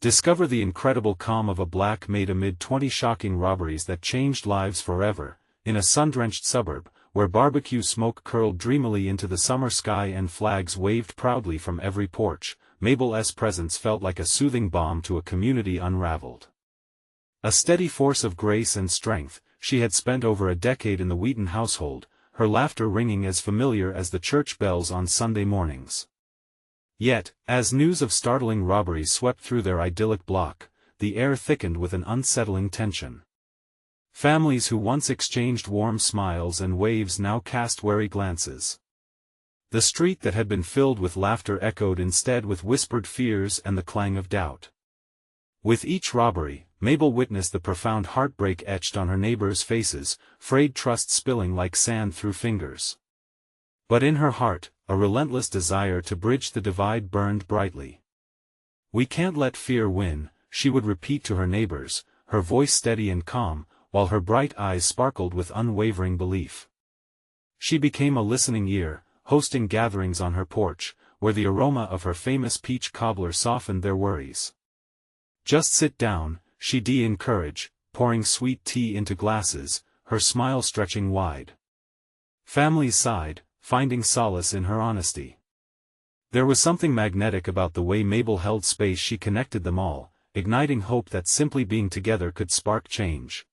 Discover the incredible calm of a black maid amid 20 shocking robberies that changed lives forever. In a sun-drenched suburb, where barbecue smoke curled dreamily into the summer sky and flags waved proudly from every porch, Mabel's presence felt like a soothing balm to a community unraveled. A steady force of grace and strength, she had spent over a decade in the Wheaton household, her laughter ringing as familiar as the church bells on Sunday mornings. Yet, as news of startling robberies swept through their idyllic block, the air thickened with an unsettling tension. Families who once exchanged warm smiles and waves now cast wary glances. The street that had been filled with laughter echoed instead with whispered fears and the clang of doubt. With each robbery, Mabel witnessed the profound heartbreak etched on her neighbors' faces, frayed trust spilling like sand through fingers. But in her heart, a relentless desire to bridge the divide burned brightly. "We can't let fear win," she would repeat to her neighbors, her voice steady and calm, while her bright eyes sparkled with unwavering belief. She became a listening ear, hosting gatherings on her porch, where the aroma of her famous peach cobbler softened their worries. "Just sit down," she'd encourage, pouring sweet tea into glasses, her smile stretching wide. Families sighed, finding solace in her honesty. There was something magnetic about the way Mabel held space. She connected them all, igniting hope that simply being together could spark change.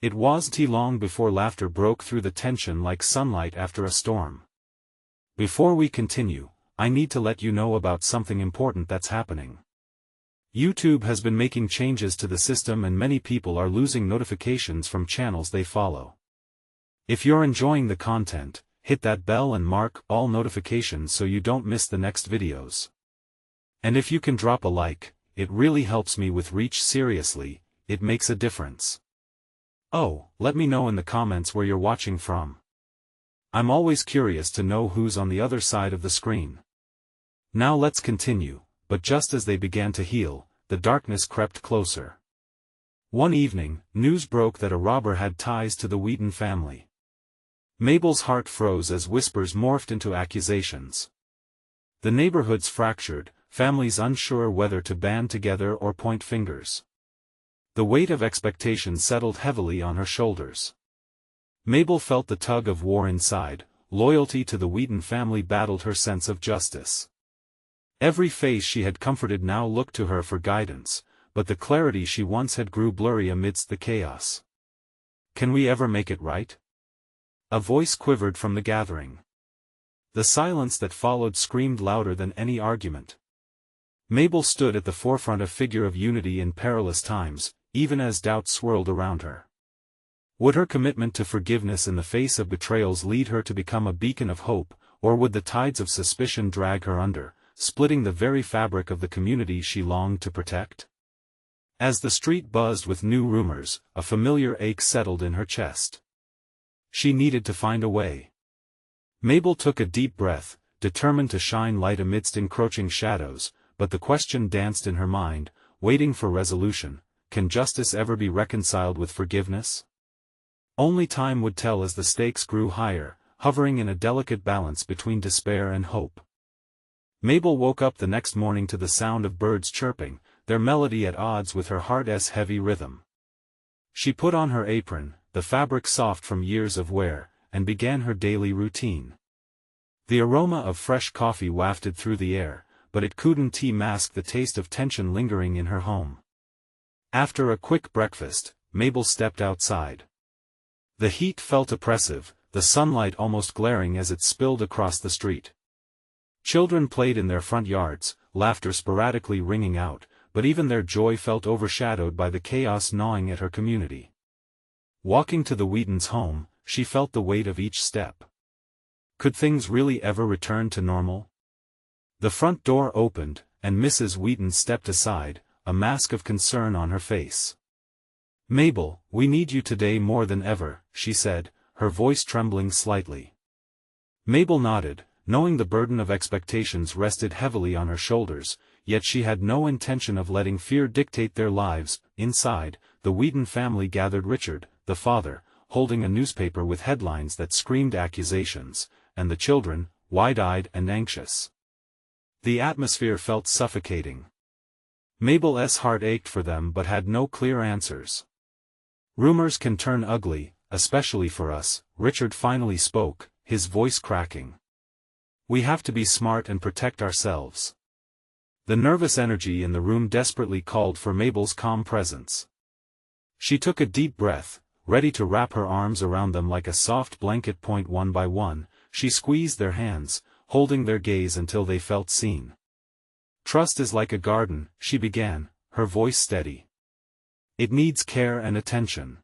It wasn't long before laughter broke through the tension like sunlight after a storm. Before we continue, I need to let you know about something important that's happening. YouTube has been making changes to the system and many people are losing notifications from channels they follow. If you're enjoying the content, hit that bell and mark all notifications so you don't miss the next videos. And if you can drop a like, it really helps me with reach. Seriously, it makes a difference. Oh, let me know in the comments where you're watching from. I'm always curious to know who's on the other side of the screen. Now let's continue, but just as they began to heal, the darkness crept closer. One evening, news broke that a robber had ties to the Wheaton family. Mabel's heart froze as whispers morphed into accusations. The neighborhoods fractured, families unsure whether to band together or point fingers. The weight of expectation settled heavily on her shoulders. Mabel felt the tug of war inside. Loyalty to the Wheaton family battled her sense of justice. Every face she had comforted now looked to her for guidance, but the clarity she once had grew blurry amidst the chaos. "Can we ever make it right?" A voice quivered from the gathering. The silence that followed screamed louder than any argument. Mabel stood at the forefront, a figure of unity in perilous times, even as doubt swirled around her. Would her commitment to forgiveness in the face of betrayals lead her to become a beacon of hope, or would the tides of suspicion drag her under, splitting the very fabric of the community she longed to protect? As the street buzzed with new rumors, a familiar ache settled in her chest. She needed to find a way. Mabel took a deep breath, determined to shine light amidst encroaching shadows, but the question danced in her mind, waiting for resolution: can justice ever be reconciled with forgiveness? Only time would tell as the stakes grew higher, hovering in a delicate balance between despair and hope. Mabel woke up the next morning to the sound of birds chirping, their melody at odds with her heart's heavy rhythm. She put on her apron, the fabric soft from years of wear, and began her daily routine. The aroma of fresh coffee wafted through the air, but it couldn't mask the taste of tension lingering in her home. After a quick breakfast, Mabel stepped outside. The heat felt oppressive, the sunlight almost glaring as it spilled across the street. Children played in their front yards, laughter sporadically ringing out, but even their joy felt overshadowed by the chaos gnawing at her community. Walking to the Wheaton's home, she felt the weight of each step. Could things really ever return to normal? The front door opened, and Mrs. Wheaton stepped aside, a mask of concern on her face. "Mabel, we need you today more than ever," she said, her voice trembling slightly. Mabel nodded, knowing the burden of expectations rested heavily on her shoulders, yet she had no intention of letting fear dictate their lives. Inside, the Wheaton family gathered. Richard, the father, holding a newspaper with headlines that screamed accusations, and the children, wide-eyed and anxious. The atmosphere felt suffocating. Mabel's heart ached for them but had no clear answers. Rumors can turn ugly, especially for us, Richard finally spoke, his voice cracking. We have to be smart and protect ourselves. The nervous energy in the room desperately called for Mabel's calm presence. She took a deep breath, ready to wrap her arms around them like a soft blanket. One by one, she squeezed their hands, holding their gaze until they felt seen. Trust is like a garden, she began, her voice steady. It needs care and attention.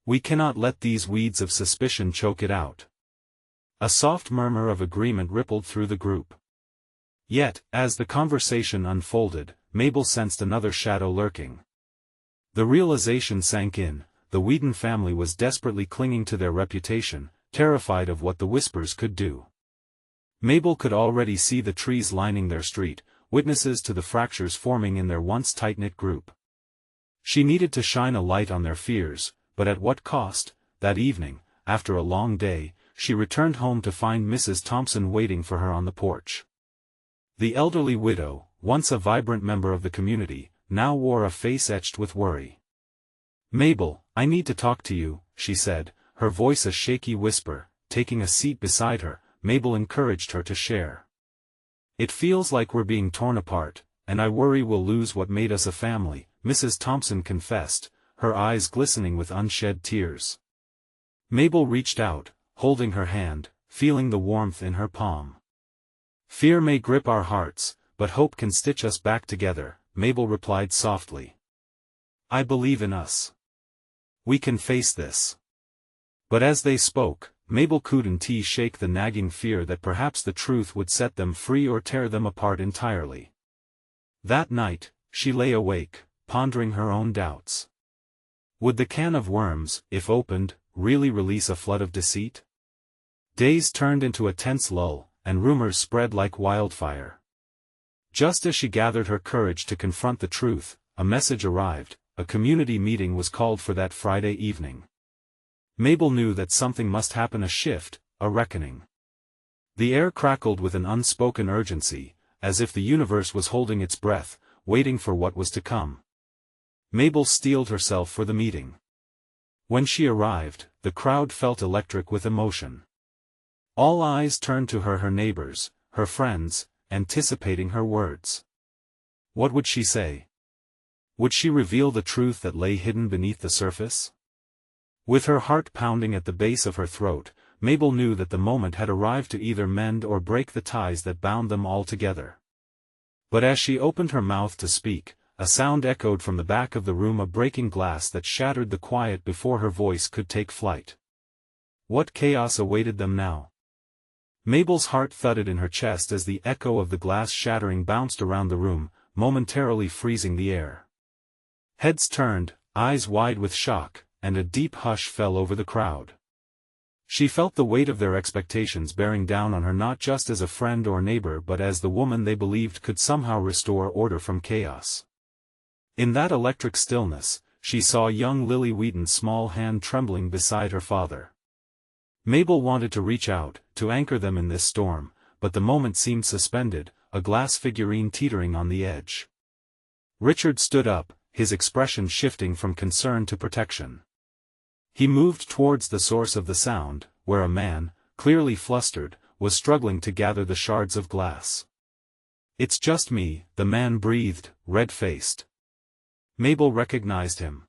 We cannot let these weeds of suspicion choke it out. A soft murmur of agreement rippled through the group. Yet, as the conversation unfolded, Mabel sensed another shadow lurking. The realization sank in, the Whedon family was desperately clinging to their reputation, terrified of what the whispers could do. Mabel could already see the trees lining their street, witnesses to the fractures forming in their once tight-knit group. She needed to shine a light on their fears, but at what cost? That evening, after a long day, she returned home to find Mrs. Thompson waiting for her on the porch. The elderly widow, once a vibrant member of the community, now wore a face etched with worry. "Mabel, I need to talk to you," she said, her voice a shaky whisper. Taking a seat beside her, Mabel encouraged her to share. "It feels like we're being torn apart, and I worry we'll lose what made us a family," Mrs. Thompson confessed, her eyes glistening with unshed tears. Mabel reached out, holding her hand, feeling the warmth in her palm. "Fear may grip our hearts, but hope can stitch us back together," Mabel replied softly. "I believe in us. We can face this." But as they spoke, Mabel couldn't shake the nagging fear that perhaps the truth would set them free or tear them apart entirely. That night, she lay awake, pondering her own doubts. Would the can of worms, if opened, really release a flood of deceit? Days turned into a tense lull, and rumors spread like wildfire. Just as she gathered her courage to confront the truth, a message arrived. A community meeting was called for that Friday evening. Mabel knew that something must happen, a shift, a reckoning. The air crackled with an unspoken urgency, as if the universe was holding its breath, waiting for what was to come. Mabel steeled herself for the meeting. When she arrived, the crowd felt electric with emotion. All eyes turned to her neighbors, her friends, anticipating her words. What would she say? Would she reveal the truth that lay hidden beneath the surface? With her heart pounding at the base of her throat, Mabel knew that the moment had arrived to either mend or break the ties that bound them all together. But as she opened her mouth to speak, a sound echoed from the back of the room, a breaking glass that shattered the quiet before her voice could take flight. What chaos awaited them now? Mabel's heart thudded in her chest as the echo of the glass shattering bounced around the room, momentarily freezing the air. Heads turned, eyes wide with shock, and a deep hush fell over the crowd. She felt the weight of their expectations bearing down on her, not just as a friend or neighbor but as the woman they believed could somehow restore order from chaos. In that electric stillness, she saw young Lily Wheaton's small hand trembling beside her father. Mabel wanted to reach out, to anchor them in this storm, but the moment seemed suspended, a glass figurine teetering on the edge. Richard stood up, his expression shifting from concern to protection. He moved towards the source of the sound, where a man, clearly flustered, was struggling to gather the shards of glass. "It's just me," the man breathed, red-faced. Mabel recognized him.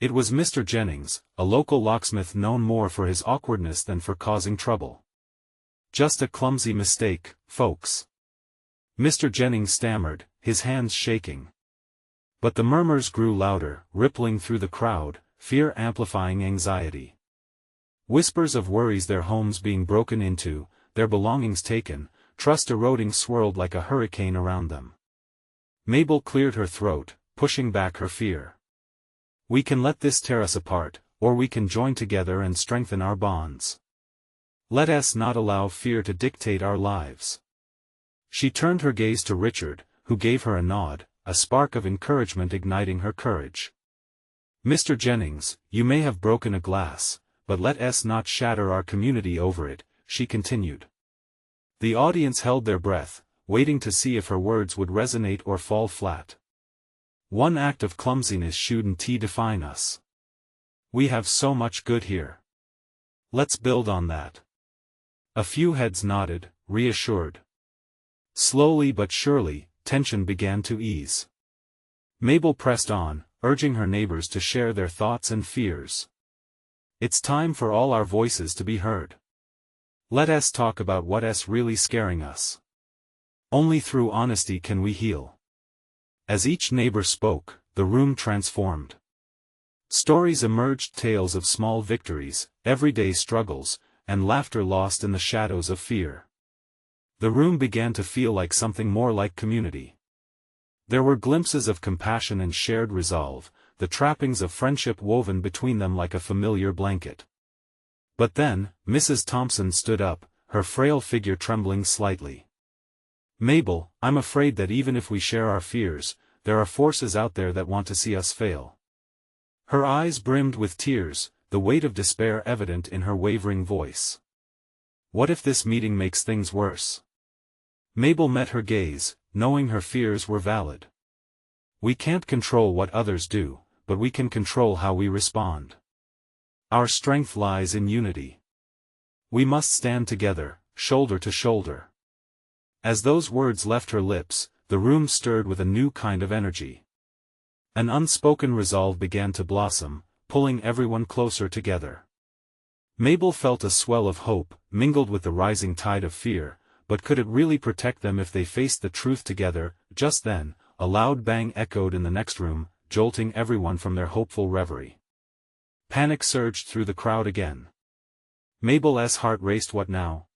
It was Mr. Jennings, a local locksmith known more for his awkwardness than for causing trouble. "Just a clumsy mistake, folks," Mr. Jennings stammered, his hands shaking. But the murmurs grew louder, rippling through the crowd, fear amplifying anxiety. Whispers of worries, their homes being broken into, their belongings taken, trust eroding, swirled like a hurricane around them. Mabel cleared her throat, pushing back her fear. "We can let this tear us apart, or we can join together and strengthen our bonds. Let us not allow fear to dictate our lives." She turned her gaze to Richard, who gave her a nod, a spark of encouragement igniting her courage. "Mr. Jennings, you may have broken a glass, but let us not shatter our community over it," she continued. The audience held their breath, waiting to see if her words would resonate or fall flat. One act of clumsiness shouldn't define us. We have so much good here. Let's build on that. A few heads nodded, reassured. Slowly but surely, tension began to ease. Mabel pressed on, urging her neighbors to share their thoughts and fears. It's time for all our voices to be heard. Let us talk about what's really scaring us. Only through honesty can we heal. As each neighbor spoke, the room transformed. Stories emerged, tales of small victories, everyday struggles, and laughter lost in the shadows of fear. The room began to feel like something more like community. There were glimpses of compassion and shared resolve, the trappings of friendship woven between them like a familiar blanket. But then, Mrs. Thompson stood up, her frail figure trembling slightly. "Mabel, I'm afraid that even if we share our fears, there are forces out there that want to see us fail." Her eyes brimmed with tears, the weight of despair evident in her wavering voice. "What if this meeting makes things worse?" Mabel met her gaze, knowing her fears were valid. "We can't control what others do, but we can control how we respond. Our strength lies in unity. We must stand together, shoulder to shoulder." As those words left her lips, the room stirred with a new kind of energy. An unspoken resolve began to blossom, pulling everyone closer together. Mabel felt a swell of hope, mingled with the rising tide of fear, but could it really protect them if they faced the truth together? Just then, a loud bang echoed in the next room, jolting everyone from their hopeful reverie. Panic surged through the crowd again. Mabel's heart raced. What now?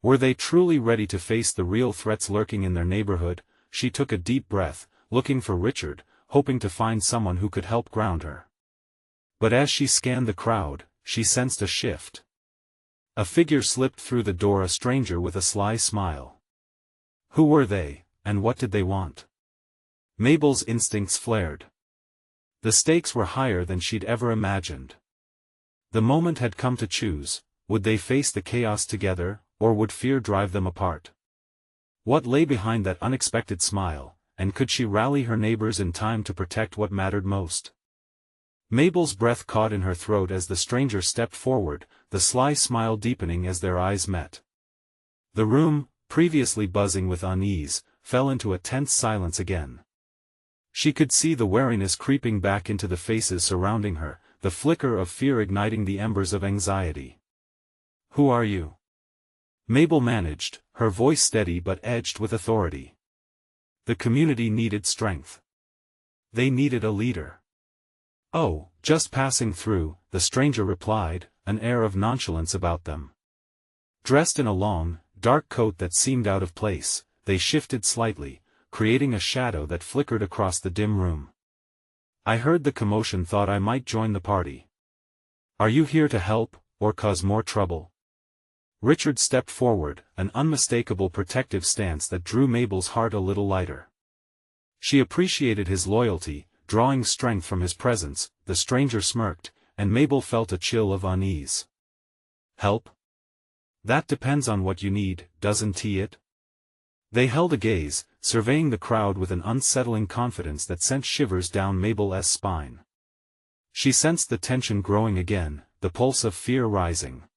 Were they truly ready to face the real threats lurking in their neighborhood? She took a deep breath, looking for Richard, hoping to find someone who could help ground her. But as she scanned the crowd, she sensed a shift. A figure slipped through the door, a stranger with a sly smile. Who were they, and what did they want? Mabel's instincts flared. The stakes were higher than she'd ever imagined. The moment had come to choose: would they face the chaos together, or would fear drive them apart? What lay behind that unexpected smile, and could she rally her neighbors in time to protect what mattered most? Mabel's breath caught in her throat as the stranger stepped forward, the sly smile deepening as their eyes met. The room, previously buzzing with unease, fell into a tense silence again. She could see the wariness creeping back into the faces surrounding her, the flicker of fear igniting the embers of anxiety. "Who are you?" Mabel managed, her voice steady but edged with authority. The community needed strength. They needed a leader. "Oh, just passing through," the stranger replied, an air of nonchalance about them. Dressed in a long, dark coat that seemed out of place, they shifted slightly, creating a shadow that flickered across the dim room. "I heard the commotion, thought I might join the party. Are you here to help, or cause more trouble?" Richard stepped forward, an unmistakable protective stance that drew Mabel's heart a little lighter. She appreciated his loyalty, drawing strength from his presence. The stranger smirked, and Mabel felt a chill of unease. "Help? That depends on what you need, doesn't it?" They held a gaze, surveying the crowd with an unsettling confidence that sent shivers down Mabel's spine. She sensed the tension growing again, the pulse of fear rising.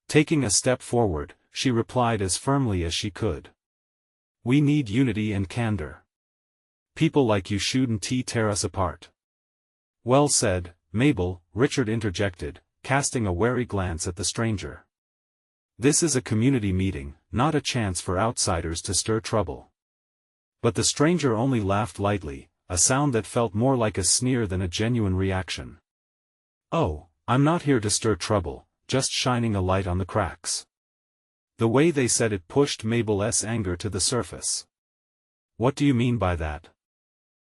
Taking a step forward, she replied as firmly as she could. "We need unity and candor. People like you shouldn't tear us apart." "Well said, Mabel," Richard interjected, casting a wary glance at the stranger. "This is a community meeting, not a chance for outsiders to stir trouble." But the stranger only laughed lightly, a sound that felt more like a sneer than a genuine reaction. "Oh, I'm not here to stir trouble, just shining a light on the cracks." The way they said it pushed Mabel's anger to the surface. "What do you mean by that?"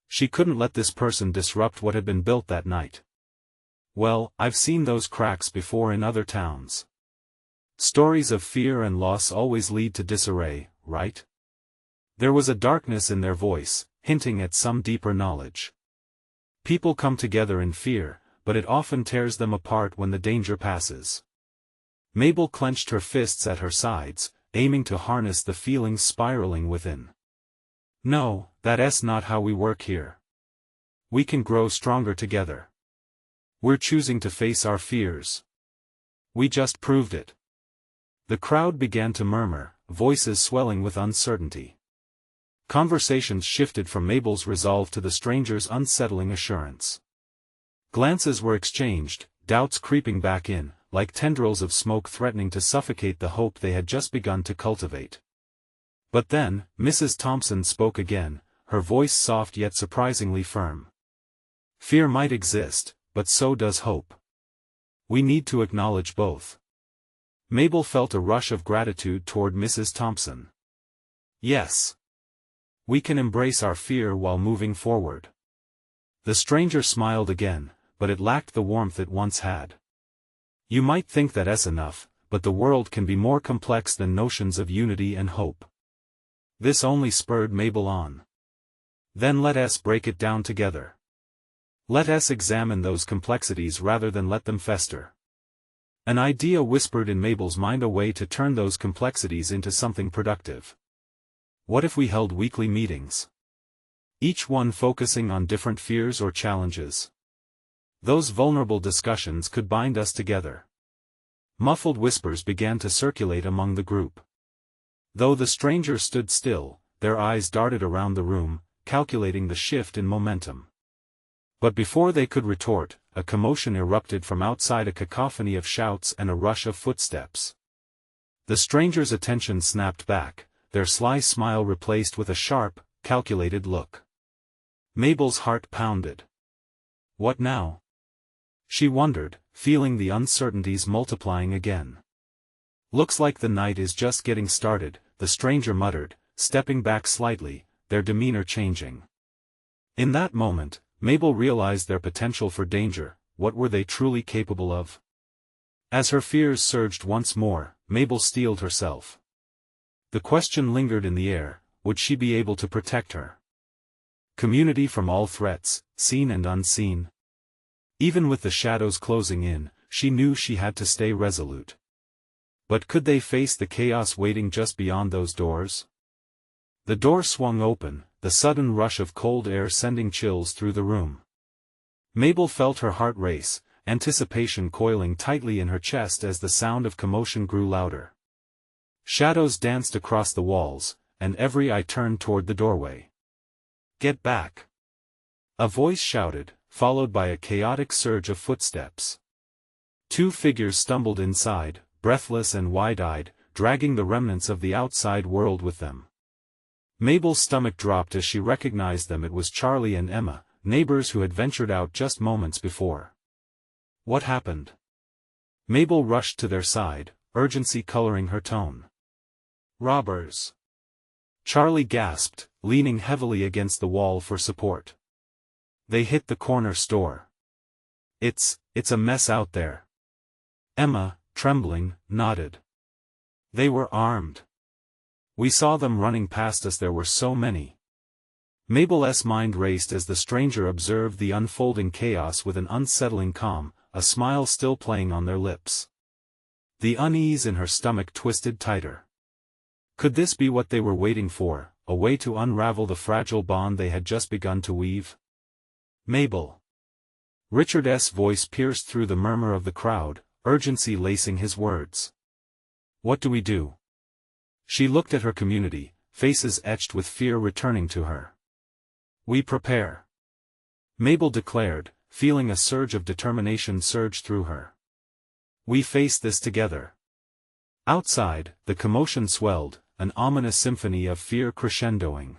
She couldn't let this person disrupt what had been built that night. "Well, I've seen those cracks before in other towns. Stories of fear and loss always lead to disarray, right?" There was a darkness in their voice, hinting at some deeper knowledge. "People come together in fear, but it often tears them apart when the danger passes." Mabel clenched her fists at her sides, aiming to harness the feelings spiraling within. "No, that's not how we work here. We can grow stronger together. We're choosing to face our fears. We just proved it. The crowd began to murmur, voices swelling with uncertainty. Conversations shifted from Mabel's resolve to the stranger's unsettling assurance. Glances were exchanged, doubts creeping back in, like tendrils of smoke threatening to suffocate the hope they had just begun to cultivate. But then, Mrs. Thompson spoke again, her voice soft yet surprisingly firm. Fear might exist, but so does hope. We need to acknowledge both. Mabel felt a rush of gratitude toward Mrs. Thompson. Yes. We can embrace our fear while moving forward. The stranger smiled again, but it lacked the warmth it once had. You might think that's enough, but the world can be more complex than notions of unity and hope. This only spurred Mabel on. Then let us break it down together. Let us examine those complexities rather than let them fester. An idea whispered in Mabel's mind, a way to turn those complexities into something productive. What if we held weekly meetings? Each one focusing on different fears or challenges. Those vulnerable discussions could bind us together. Muffled whispers began to circulate among the group. Though the stranger stood still, their eyes darted around the room, calculating the shift in momentum. But before they could retort, a commotion erupted from outside, a cacophony of shouts and a rush of footsteps. The stranger's attention snapped back, their sly smile replaced with a sharp, calculated look. Mabel's heart pounded. What now? She wondered, feeling the uncertainties multiplying again. Looks like the night is just getting started, the stranger muttered, stepping back slightly, their demeanor changing. In that moment, Mabel realized their potential for danger. What were they truly capable of? As her fears surged once more, Mabel steeled herself. The question lingered in the air, would she be able to protect her community from all threats, seen and unseen? Even with the shadows closing in, she knew she had to stay resolute. But could they face the chaos waiting just beyond those doors? The door swung open, the sudden rush of cold air sending chills through the room. Mabel felt her heart race, anticipation coiling tightly in her chest as the sound of commotion grew louder. Shadows danced across the walls, and every eye turned toward the doorway. Get back! A voice shouted, followed by a chaotic surge of footsteps. Two figures stumbled inside, breathless and wide-eyed, dragging the remnants of the outside world with them. Mabel's stomach dropped as she recognized them. It was Charlie and Emma, neighbors who had ventured out just moments before. What happened? Mabel rushed to their side, urgency coloring her tone. Robbers! Charlie gasped, leaning heavily against the wall for support. They hit the corner store. It's a mess out there. Emma, trembling, nodded. They were armed. We saw them running past us. There were so many. Mabel's mind raced as the stranger observed the unfolding chaos with an unsettling calm, a smile still playing on their lips. The unease in her stomach twisted tighter. Could this be what they were waiting for, a way to unravel the fragile bond they had just begun to weave? Mabel. Richard's voice pierced through the murmur of the crowd, urgency lacing his words. What do we do? She looked at her community, faces etched with fear returning to her. We prepare. Mabel declared, feeling a surge of determination surge through her. We face this together. Outside, the commotion swelled, an ominous symphony of fear crescendoing.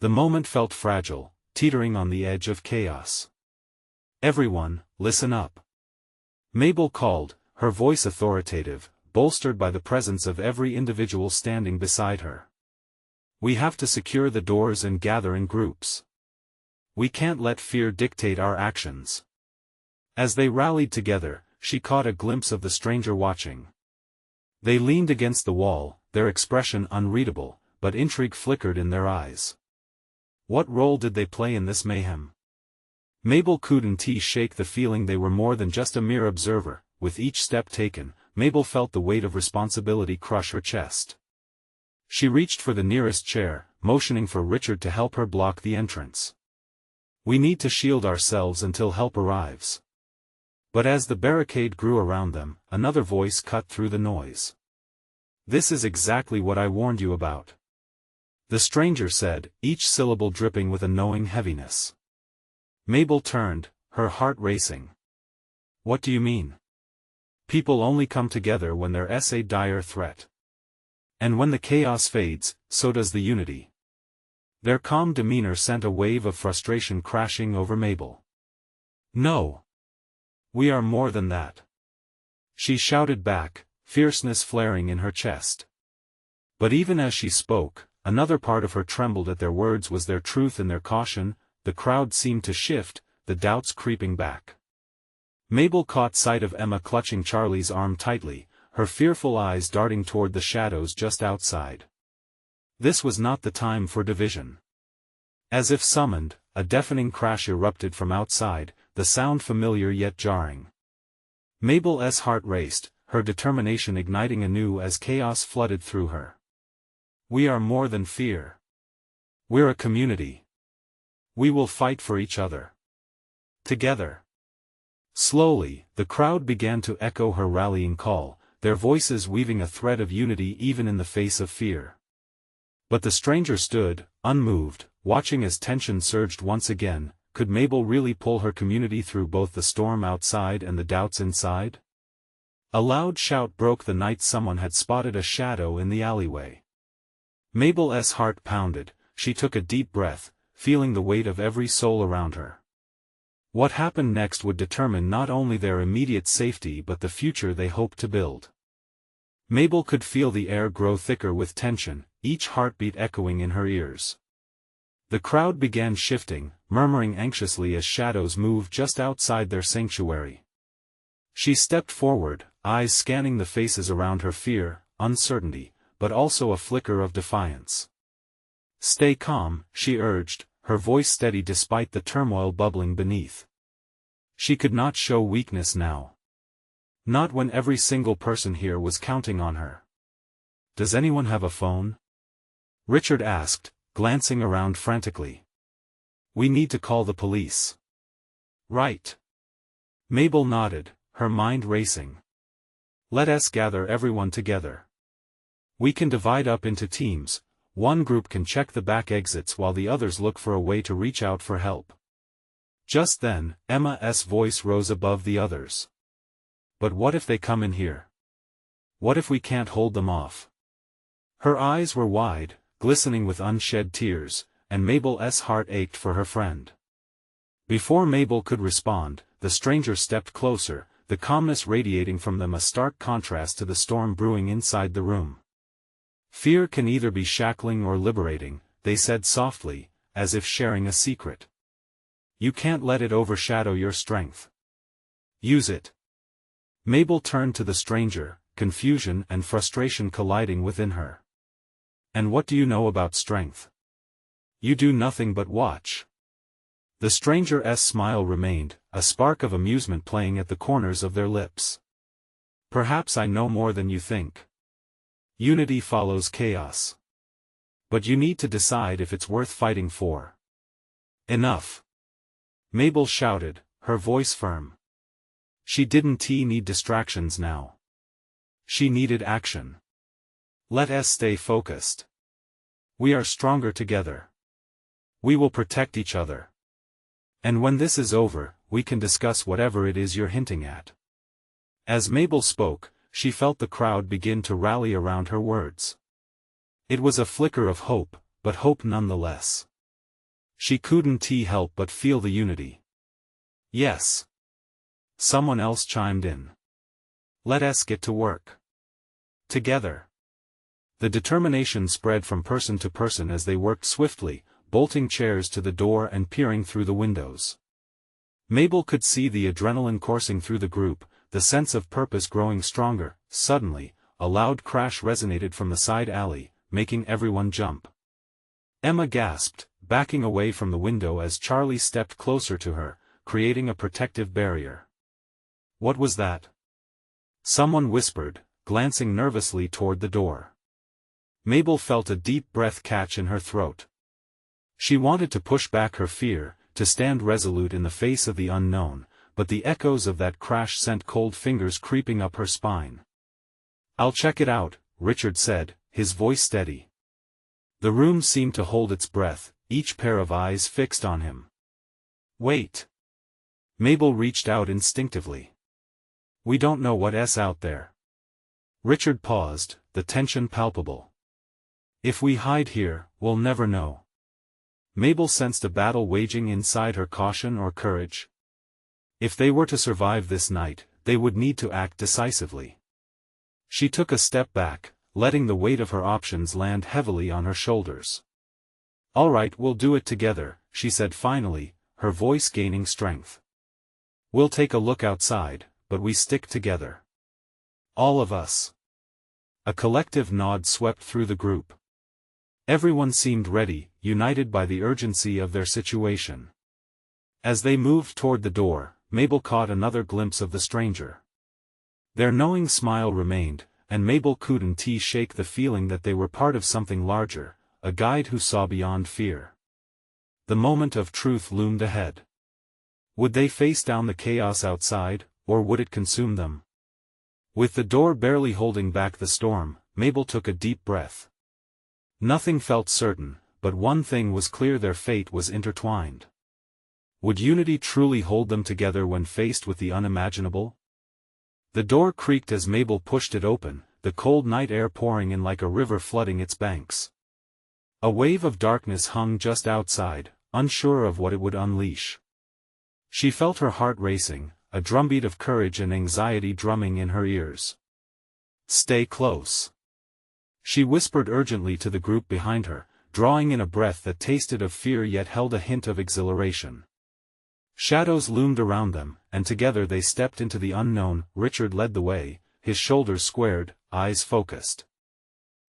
The moment felt fragile, teetering on the edge of chaos. Everyone, listen up. Mabel called, her voice authoritative, bolstered by the presence of every individual standing beside her. We have to secure the doors and gather in groups. We can't let fear dictate our actions. As they rallied together, she caught a glimpse of the stranger watching. They leaned against the wall, their expression unreadable, but intrigue flickered in their eyes. What role did they play in this mayhem? Mabel couldn't shake the feeling they were more than just a mere observer. With each step taken, Mabel felt the weight of responsibility crush her chest. She reached for the nearest chair, motioning for Richard to help her block the entrance. We need to shield ourselves until help arrives. But as the barricade grew around them, another voice cut through the noise. This is exactly what I warned you about. The stranger said, each syllable dripping with a knowing heaviness. Mabel turned, her heart racing. What do you mean? People only come together when there's a dire threat. And when the chaos fades, so does the unity. Their calm demeanor sent a wave of frustration crashing over Mabel. No. We are more than that. She shouted back, fierceness flaring in her chest. But even as she spoke, another part of her trembled at their words. Was their truth in their caution? The crowd seemed to shift, the doubts creeping back. Mabel caught sight of Emma clutching Charlie's arm tightly, her fearful eyes darting toward the shadows just outside. This was not the time for division. As if summoned, a deafening crash erupted from outside, the sound familiar yet jarring. Mabel's heart raced, her determination igniting anew as chaos flooded through her. We are more than fear. We're a community. We will fight for each other. Together. Slowly, the crowd began to echo her rallying call, their voices weaving a thread of unity even in the face of fear. But the stranger stood, unmoved, watching as tension surged once again. Could Mabel really pull her community through both the storm outside and the doubts inside? A loud shout broke the night. Someone had spotted a shadow in the alleyway. Mabel's heart pounded, she took a deep breath, feeling the weight of every soul around her. What happened next would determine not only their immediate safety but the future they hoped to build. Mabel could feel the air grow thicker with tension, each heartbeat echoing in her ears. The crowd began shifting, murmuring anxiously as shadows moved just outside their sanctuary. She stepped forward, eyes scanning the faces around her. Fear, uncertainty, but also a flicker of defiance. Stay calm, she urged, her voice steady despite the turmoil bubbling beneath. She could not show weakness now. Not when every single person here was counting on her. Does anyone have a phone? Richard asked, glancing around frantically. We need to call the police. Right. Mabel nodded, her mind racing. Let us gather everyone together. We can divide up into teams. One group can check the back exits while the others look for a way to reach out for help. Just then, Emma's voice rose above the others. But what if they come in here? What if we can't hold them off? Her eyes were wide, glistening with unshed tears, and Mabel's heart ached for her friend. Before Mabel could respond, the stranger stepped closer, the calmness radiating from them a stark contrast to the storm brewing inside the room. Fear can either be shackling or liberating, they said softly, as if sharing a secret. You can't let it overshadow your strength. Use it. Mabel turned to the stranger, confusion and frustration colliding within her. And what do you know about strength? You do nothing but watch. The stranger's smile remained, a spark of amusement playing at the corners of their lips. Perhaps I know more than you think. Unity follows chaos. But you need to decide if it's worth fighting for. Enough. Mabel shouted, her voice firm. She didn't need distractions now. She needed action. Let us stay focused. We are stronger together. We will protect each other. And when this is over, we can discuss whatever it is you're hinting at. As Mabel spoke, she felt the crowd begin to rally around her words. It was a flicker of hope, but hope nonetheless. She couldn't help but feel the unity. Yes. Someone else chimed in. Let us get to work. Together. The determination spread from person to person as they worked swiftly, bolting chairs to the door and peering through the windows. Mabel could see the adrenaline coursing through the group, the sense of purpose growing stronger. Suddenly, a loud crash resonated from the side alley, making everyone jump. Emma gasped, backing away from the window as Charlie stepped closer to her, creating a protective barrier. What was that? Someone whispered, glancing nervously toward the door. Mabel felt a deep breath catch in her throat. She wanted to push back her fear, to stand resolute in the face of the unknown, but the echoes of that crash sent cold fingers creeping up her spine. "I'll check it out," Richard said, his voice steady. The room seemed to hold its breath, each pair of eyes fixed on him. "Wait." Mabel reached out instinctively. "We don't know what's out there." Richard paused, the tension palpable. "If we hide here, we'll never know." Mabel sensed a battle waging inside her, caution or courage. If they were to survive this night, they would need to act decisively. She took a step back, letting the weight of her options land heavily on her shoulders. "All right, we'll do it together," she said finally, her voice gaining strength. "We'll take a look outside, but we stick together. All of us." A collective nod swept through the group. Everyone seemed ready, united by the urgency of their situation. As they moved toward the door, Mabel caught another glimpse of the stranger. Their knowing smile remained, and Mabel couldn't shake the feeling that they were part of something larger, a guide who saw beyond fear. The moment of truth loomed ahead. Would they face down the chaos outside, or would it consume them? With the door barely holding back the storm, Mabel took a deep breath. Nothing felt certain, but one thing was clear: their fate was intertwined. Would unity truly hold them together when faced with the unimaginable? The door creaked as Mabel pushed it open, the cold night air pouring in like a river flooding its banks. A wave of darkness hung just outside, unsure of what it would unleash. She felt her heart racing, a drumbeat of courage and anxiety drumming in her ears. "Stay close," she whispered urgently to the group behind her, drawing in a breath that tasted of fear yet held a hint of exhilaration. Shadows loomed around them, and together they stepped into the unknown. Richard led the way, his shoulders squared, eyes focused.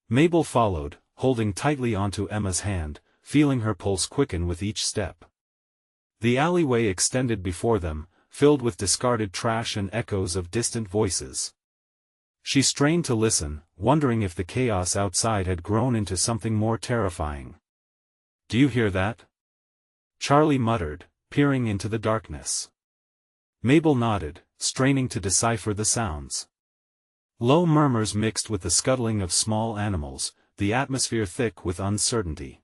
Mabel followed, holding tightly onto Emma's hand, feeling her pulse quicken with each step. The alleyway extended before them, filled with discarded trash and echoes of distant voices. She strained to listen, wondering if the chaos outside had grown into something more terrifying. "Do you hear that?" Charlie muttered, peering into the darkness. Mabel nodded, straining to decipher the sounds. Low murmurs mixed with the scuttling of small animals, the atmosphere thick with uncertainty.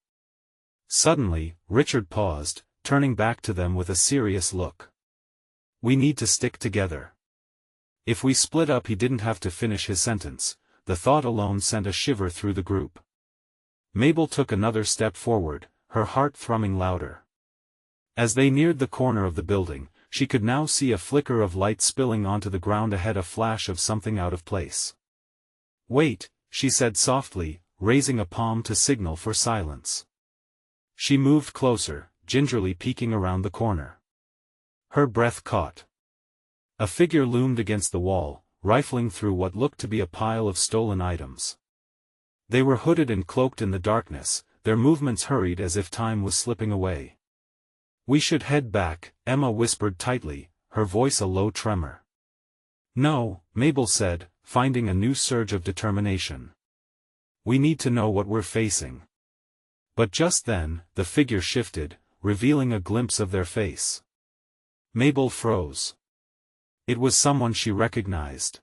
Suddenly, Richard paused, turning back to them with a serious look. "We need to stick together." If we split up— he didn't have to finish his sentence, the thought alone sent a shiver through the group. Mabel took another step forward, her heart thrumming louder. As they neared the corner of the building, she could now see a flicker of light spilling onto the ground ahead, a flash of something out of place. "Wait," she said softly, raising a palm to signal for silence. She moved closer, gingerly peeking around the corner. Her breath caught. A figure loomed against the wall, rifling through what looked to be a pile of stolen items. They were hooded and cloaked in the darkness, their movements hurried as if time was slipping away. "We should head back," Emma whispered tightly, her voice a low tremor. "No," Mabel said, finding a new surge of determination. "We need to know what we're facing." But just then, the figure shifted, revealing a glimpse of their face. Mabel froze. It was someone she recognized.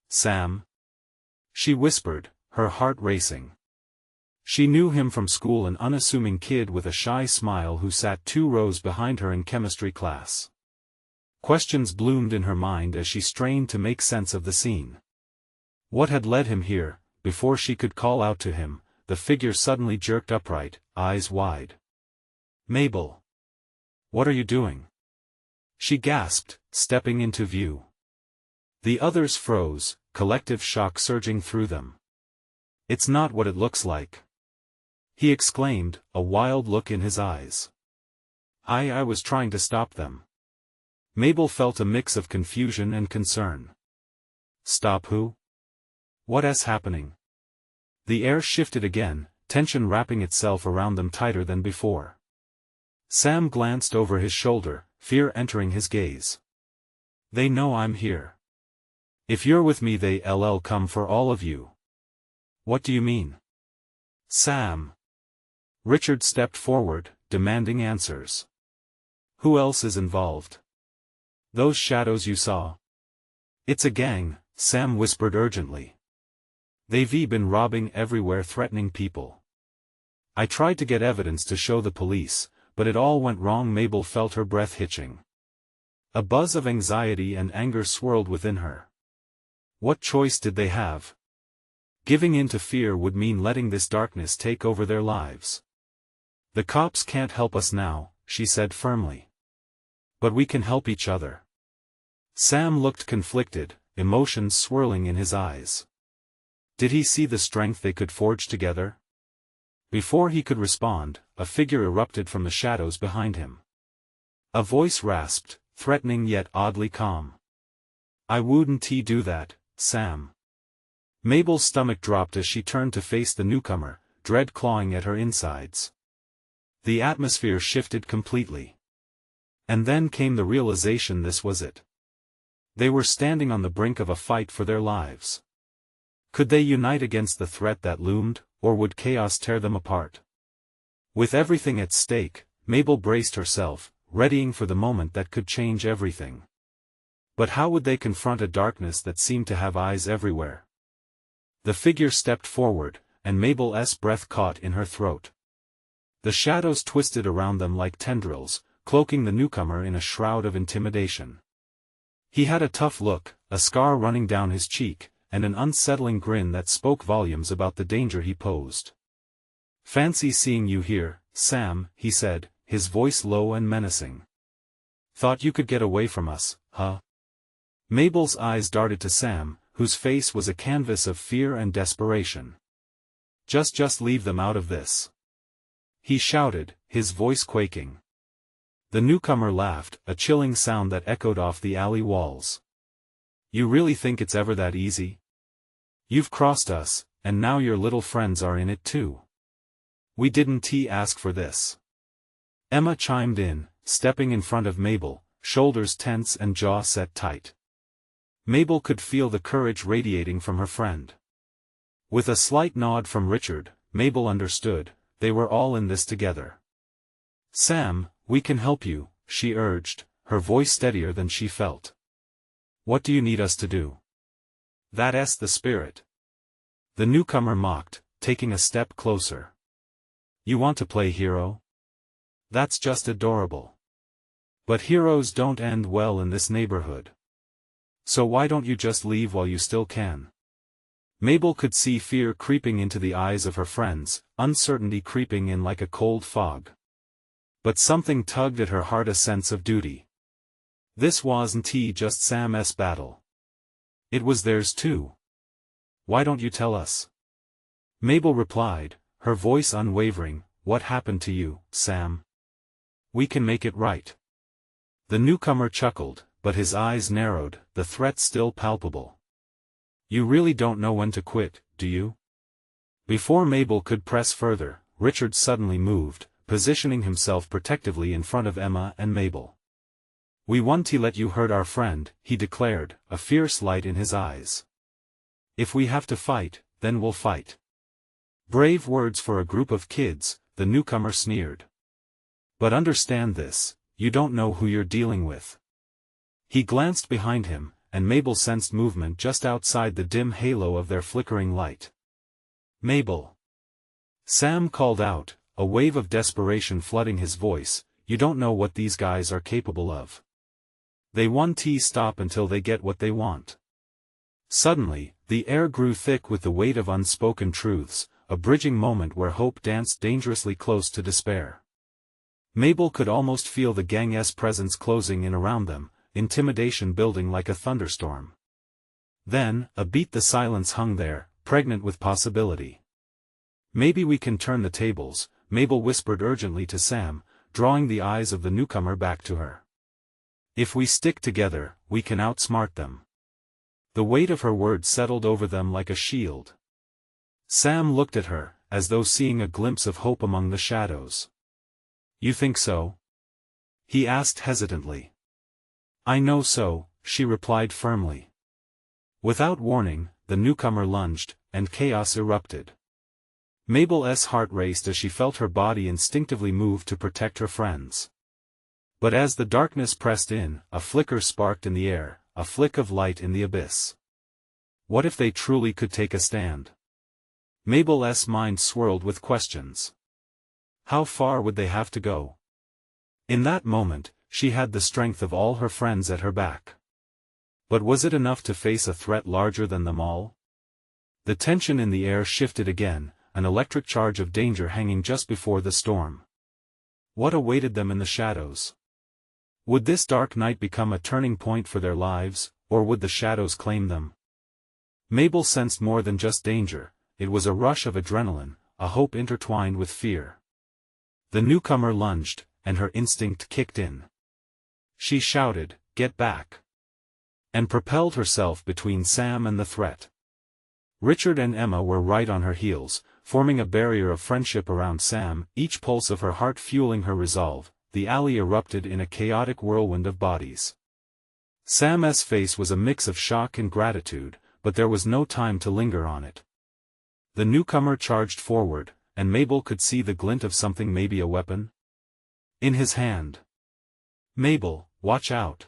"Sam?" she whispered, her heart racing. She knew him from school, an unassuming kid with a shy smile who sat 2 rows behind her in chemistry class. Questions bloomed in her mind as she strained to make sense of the scene. What had led him here? Before she could call out to him, the figure suddenly jerked upright, eyes wide. "Mabel! What are you doing?" she gasped, stepping into view. The others froze, collective shock surging through them. "It's not what it looks like," he exclaimed, a wild look in his eyes. I was trying to stop them." Mabel felt a mix of confusion and concern. "Stop who? What's happening?" The air shifted again, tension wrapping itself around them tighter than before. Sam glanced over his shoulder, fear entering his gaze. "They know I'm here. If you're with me they'll come for all of you." "What do you mean?" "Sam." Richard stepped forward, demanding answers. Who else is involved? Those shadows you saw. It's a gang, Sam whispered urgently. They've been robbing everywhere, threatening people. I tried to get evidence to show the police, but it all went wrong. Mabel felt her breath hitching. A buzz of anxiety and anger swirled within her. What choice did they have? Giving in to fear would mean letting this darkness take over their lives. The cops can't help us now, she said firmly. But we can help each other. Sam looked conflicted, emotions swirling in his eyes. Did he see the strength they could forge together? Before he could respond, a figure erupted from the shadows behind him. A voice rasped, threatening yet oddly calm. I wouldn't do that, Sam. Mabel's stomach dropped as she turned to face the newcomer, dread clawing at her insides. The atmosphere shifted completely. And then came the realization this was it. They were standing on the brink of a fight for their lives. Could they unite against the threat that loomed, or would chaos tear them apart? With everything at stake, Mabel braced herself, readying for the moment that could change everything. But how would they confront a darkness that seemed to have eyes everywhere? The figure stepped forward, and Mabel's breath caught in her throat. The shadows twisted around them like tendrils, cloaking the newcomer in a shroud of intimidation. He had a tough look, a scar running down his cheek, and an unsettling grin that spoke volumes about the danger he posed. Fancy seeing you here, Sam, he said, his voice low and menacing. Thought you could get away from us, huh? Mabel's eyes darted to Sam, whose face was a canvas of fear and desperation. Just leave them out of this. He shouted, his voice quaking. The newcomer laughed, a chilling sound that echoed off the alley walls. You really think it's ever that easy? You've crossed us, and now your little friends are in it too. We didn't ask for this. Emma chimed in, stepping in front of Mabel, shoulders tense and jaw set tight. Mabel could feel the courage radiating from her friend. With a slight nod from Richard, Mabel understood, they were all in this together. Sam, we can help you, she urged, her voice steadier than she felt. What do you need us to do? That's the spirit. The newcomer mocked, taking a step closer. You want to play hero? That's just adorable. But heroes don't end well in this neighborhood. So why don't you just leave while you still can? Mabel could see fear creeping into the eyes of her friends, uncertainty creeping in like a cold fog. But something tugged at her heart, a sense of duty. This wasn't just Sam's battle. It was theirs too. Why don't you tell us? Mabel replied, her voice unwavering, what happened to you, Sam? We can make it right. The newcomer chuckled, but his eyes narrowed, the threat still palpable. You really don't know when to quit, do you? Before Mabel could press further, Richard suddenly moved, positioning himself protectively in front of Emma and Mabel. We won't let you hurt our friend, he declared, a fierce light in his eyes. If we have to fight, then we'll fight. Brave words for a group of kids, the newcomer sneered. But understand this, you don't know who you're dealing with. He glanced behind him, and Mabel sensed movement just outside the dim halo of their flickering light. Mabel. Sam called out, a wave of desperation flooding his voice, you don't know what these guys are capable of. They won't stop until they get what they want. Suddenly, the air grew thick with the weight of unspoken truths, a bridging moment where hope danced dangerously close to despair. Mabel could almost feel the gang's presence closing in around them, intimidation building like a thunderstorm. Then, a beat, the silence hung there, pregnant with possibility. Maybe we can turn the tables, Mabel whispered urgently to Sam, drawing the eyes of the newcomer back to her. If we stick together, we can outsmart them. The weight of her words settled over them like a shield. Sam looked at her, as though seeing a glimpse of hope among the shadows. You think so? He asked hesitantly. I know so, she replied firmly. Without warning, the newcomer lunged, and chaos erupted. Mabel's heart raced as she felt her body instinctively move to protect her friends. But as the darkness pressed in, a flicker sparked in the air, a flick of light in the abyss. What if they truly could take a stand? Mabel's mind swirled with questions. How far would they have to go? In that moment, she had the strength of all her friends at her back. But was it enough to face a threat larger than them all? The tension in the air shifted again, an electric charge of danger hanging just before the storm. What awaited them in the shadows? Would this dark night become a turning point for their lives, or would the shadows claim them? Mabel sensed more than just danger, it was a rush of adrenaline, a hope intertwined with fear. The newcomer lunged, and her instinct kicked in. She shouted, "Get back!" and propelled herself between Sam and the threat. Richard and Emma were right on her heels, forming a barrier of friendship around Sam, each pulse of her heart fueling her resolve. The alley erupted in a chaotic whirlwind of bodies. Sam's face was a mix of shock and gratitude, but there was no time to linger on it. The newcomer charged forward, and Mabel could see the glint of something, maybe a weapon, in his hand. "Mabel, watch out!"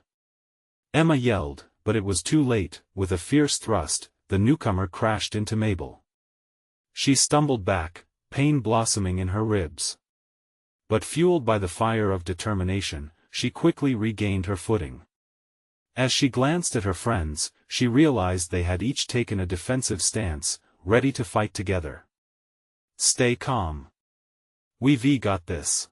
Emma yelled, but it was too late. With a fierce thrust, the newcomer crashed into Mabel. She stumbled back, pain blossoming in her ribs. But fueled by the fire of determination, she quickly regained her footing. As she glanced at her friends, she realized they had each taken a defensive stance, ready to fight together. "Stay calm. We've got this,"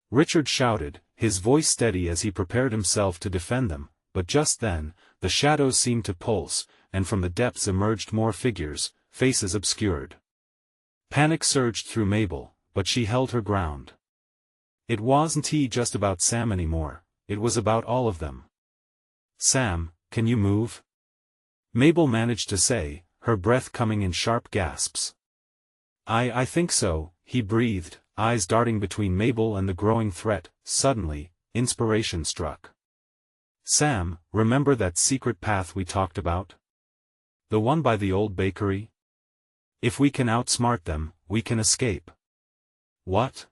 Richard shouted, his voice steady as he prepared himself to defend them, but just then, the shadows seemed to pulse, and from the depths emerged more figures, faces obscured. Panic surged through Mabel, but she held her ground. It wasn't just about Sam anymore, it was about all of them. "Sam, can you move?" Mabel managed to say, her breath coming in sharp gasps. I think so," he breathed, eyes darting between Mabel and the growing threat. Suddenly, inspiration struck. "Sam, remember that secret path we talked about? The one by the old bakery? If we can outsmart them, we can escape." "What?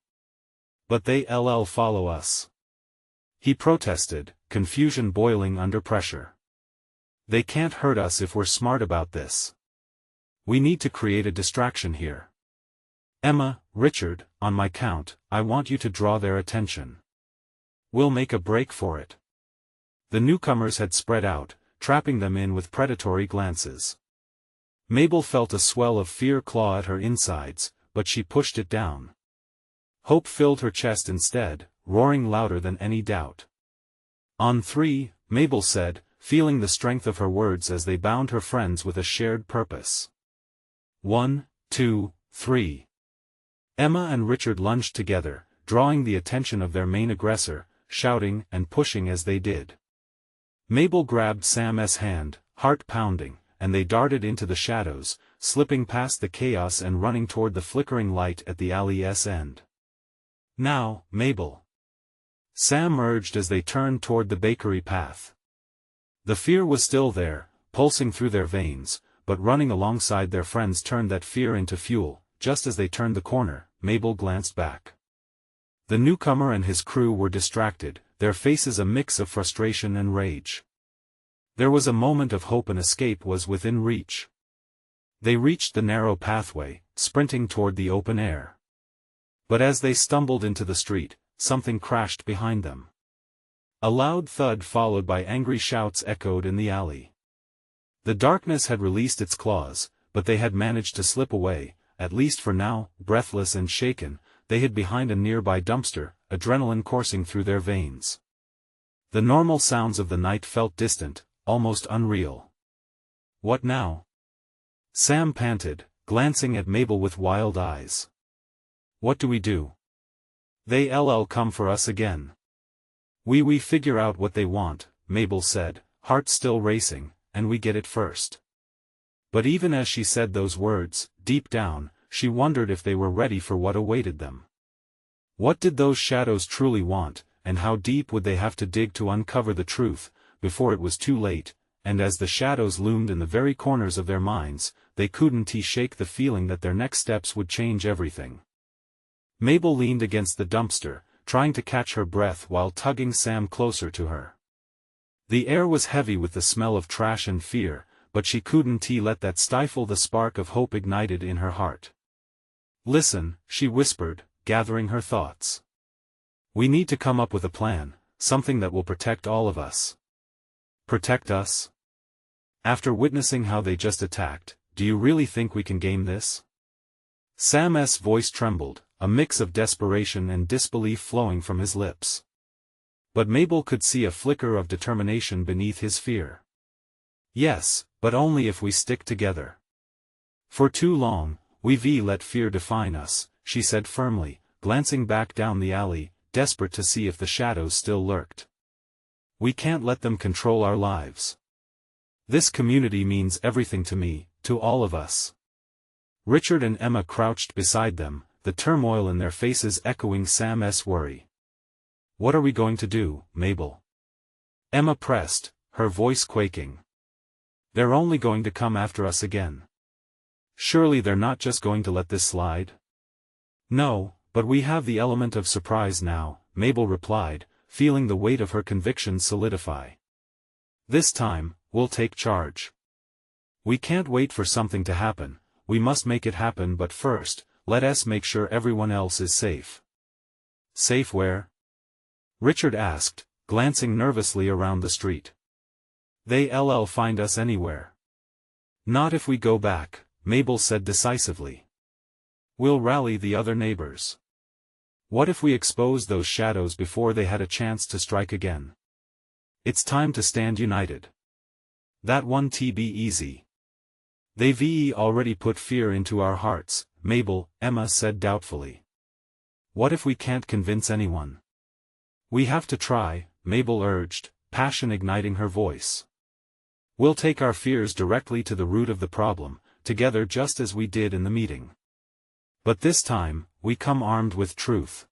But they'll follow us," he protested, confusion boiling under pressure. "They can't hurt us if we're smart about this. We need to create a distraction here. Emma, Richard, on my count, I want you to draw their attention. We'll make a break for it." The newcomers had spread out, trapping them in with predatory glances. Mabel felt a swell of fear claw at her insides, but she pushed it down. Hope filled her chest instead, roaring louder than any doubt. "On three," Mabel said, feeling the strength of her words as they bound her friends with a shared purpose. 1, 2, 3. Emma and Richard lunged together, drawing the attention of their main aggressor, shouting and pushing as they did. Mabel grabbed Sam's hand, heart pounding, and they darted into the shadows, slipping past the chaos and running toward the flickering light at the alley's end. "Now, Mabel!" Sam urged as they turned toward the bakery path. The fear was still there, pulsing through their veins, but running alongside their friends turned that fear into fuel. Just as they turned the corner, Mabel glanced back. The newcomer and his crew were distracted, their faces a mix of frustration and rage. There was a moment of hope and escape was within reach. They reached the narrow pathway, sprinting toward the open air. But as they stumbled into the street, something crashed behind them. A loud thud followed by angry shouts echoed in the alley. The darkness had released its claws, but they had managed to slip away, at least for now. Breathless and shaken, they hid behind a nearby dumpster, adrenaline coursing through their veins. The normal sounds of the night felt distant, almost unreal. "What now?" Sam panted, glancing at Mabel with wild eyes. "What do we do? They'll come for us again." We figure out what they want," Mabel said, heart still racing, "and we get it first." But even as she said those words, deep down, she wondered if they were ready for what awaited them. What did those shadows truly want, and how deep would they have to dig to uncover the truth, before it was too late? And as the shadows loomed in the very corners of their minds, they couldn't shake the feeling that their next steps would change everything. Mabel leaned against the dumpster, trying to catch her breath while tugging Sam closer to her. The air was heavy with the smell of trash and fear, but she couldn't let that stifle the spark of hope ignited in her heart. "Listen," she whispered, gathering her thoughts. "We need to come up with a plan, something that will protect all of us." "Protect us? After witnessing how they just attacked, do you really think we can game this?" Sam's voice trembled, a mix of desperation and disbelief flowing from his lips. But Mabel could see a flicker of determination beneath his fear. "Yes, but only if we stick together. For too long, we've let fear define us," she said firmly, glancing back down the alley, desperate to see if the shadows still lurked. "We can't let them control our lives. This community means everything to me, to all of us." Richard and Emma crouched beside them, the turmoil in their faces echoing Sam's worry. "What are we going to do, Mabel?" Emma pressed, her voice quaking. "They're only going to come after us again. Surely they're not just going to let this slide?" "No, but we have the element of surprise now," Mabel replied, feeling the weight of her conviction solidify. "This time, we'll take charge. We can't wait for something to happen, we must make it happen, but first, let us make sure everyone else is safe." "Safe where?" Richard asked, glancing nervously around the street. "They'll find us anywhere." "Not if we go back," Mabel said decisively. "We'll rally the other neighbors. What if we expose those shadows before they had a chance to strike again? It's time to stand united. That won't be easy. They've already put fear into our hearts, Mabel," Emma said doubtfully. "What if we can't convince anyone?" "We have to try," Mabel urged, passion igniting her voice. "We'll take our fears directly to the root of the problem, together just as we did in the meeting. But this time, we come armed with truth."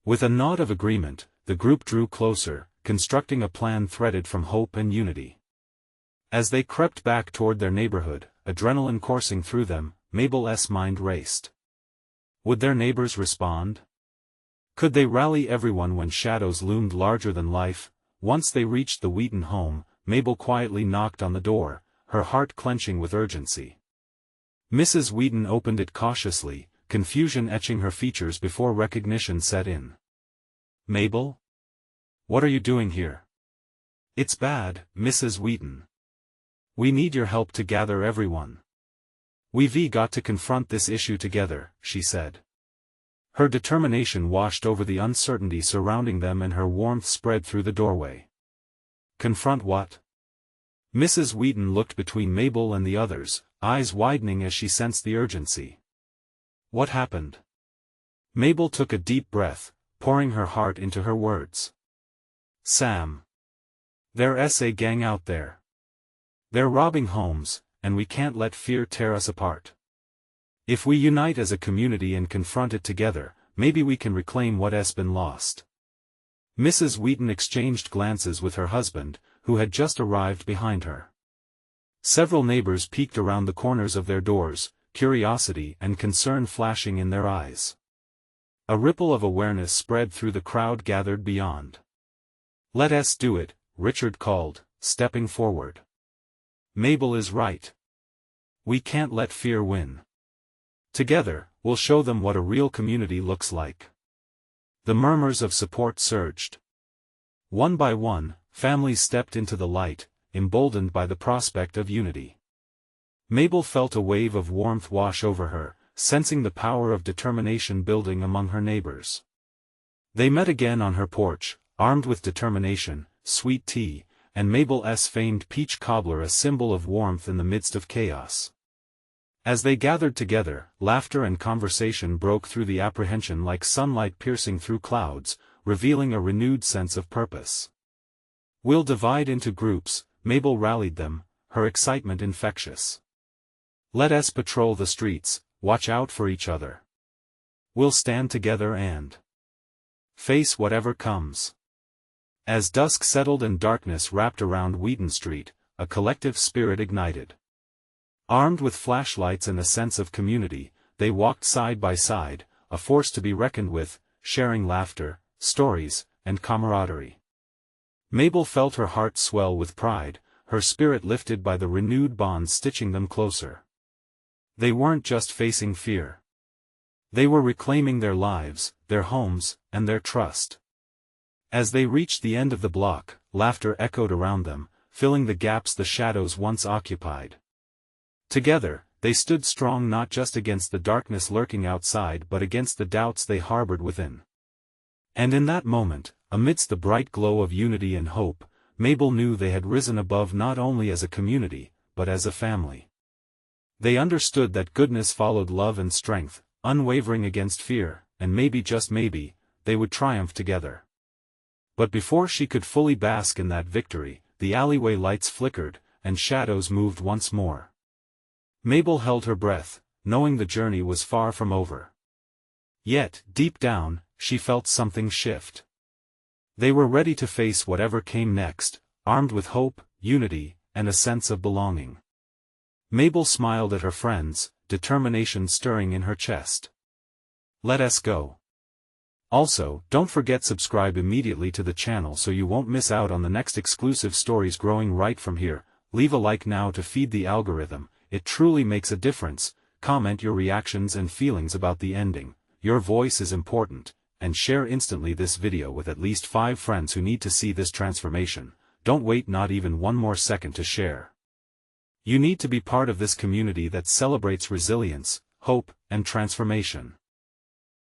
With a nod of agreement, the group drew closer, constructing a plan threaded from hope and unity. As they crept back toward their neighborhood, adrenaline coursing through them, Mabel's mind raced. Would their neighbors respond? Could they rally everyone when shadows loomed larger than life? Once they reached the Wheaton home, Mabel quietly knocked on the door, her heart clenching with urgency. Mrs. Wheaton opened it cautiously, confusion etching her features before recognition set in. "Mabel? What are you doing here?" "It's bad, Mrs. Wheaton. We need your help to gather everyone. We've got to confront this issue together," she said. Her determination washed over the uncertainty surrounding them and her warmth spread through the doorway. "Confront what?" Mrs. Wheaton looked between Mabel and the others, eyes widening as she sensed the urgency. "What happened?" Mabel took a deep breath, pouring her heart into her words. "Sam. There's a gang out there. They're robbing homes, and we can't let fear tear us apart. If we unite as a community and confront it together, maybe we can reclaim what's been lost." Mrs. Wheaton exchanged glances with her husband, who had just arrived behind her. Several neighbors peeked around the corners of their doors, curiosity and concern flashing in their eyes. A ripple of awareness spread through the crowd gathered beyond. "Let us do it," Richard called, stepping forward. "Mabel is right. We can't let fear win. Together, we'll show them what a real community looks like." The murmurs of support surged. One by one, families stepped into the light, emboldened by the prospect of unity. Mabel felt a wave of warmth wash over her, sensing the power of determination building among her neighbors. They met again on her porch, armed with determination, sweet tea, and Mabel's famed peach cobbler, a symbol of warmth in the midst of chaos. As they gathered together, laughter and conversation broke through the apprehension like sunlight piercing through clouds, revealing a renewed sense of purpose. "We'll divide into groups," Mabel rallied them, her excitement infectious. "Let us patrol the streets, watch out for each other. We'll stand together and face whatever comes." As dusk settled and darkness wrapped around Wheaton Street, a collective spirit ignited. Armed with flashlights and a sense of community, they walked side by side, a force to be reckoned with, sharing laughter, stories, and camaraderie. Mabel felt her heart swell with pride, her spirit lifted by the renewed bonds stitching them closer. They weren't just facing fear. They were reclaiming their lives, their homes, and their trust. As they reached the end of the block, laughter echoed around them, filling the gaps the shadows once occupied. Together, they stood strong not just against the darkness lurking outside but against the doubts they harbored within. And in that moment, amidst the bright glow of unity and hope, Mabel knew they had risen above not only as a community, but as a family. They understood that goodness followed love and strength, unwavering against fear, and maybe just maybe, they would triumph together. But before she could fully bask in that victory, the alleyway lights flickered, and shadows moved once more. Mabel held her breath, knowing the journey was far from over. Yet, deep down, she felt something shift. They were ready to face whatever came next, armed with hope, unity, and a sense of belonging. Mabel smiled at her friends, determination stirring in her chest. Let us go. Also, don't forget subscribe immediately to the channel so you won't miss out on the next exclusive stories growing right from here. Leave a like now to feed the algorithm, it truly makes a difference. Comment your reactions and feelings about the ending, your voice is important, and share instantly this video with at least 5 friends who need to see this transformation. Don't wait not even one more second to share. You need to be part of this community that celebrates resilience, hope, and transformation.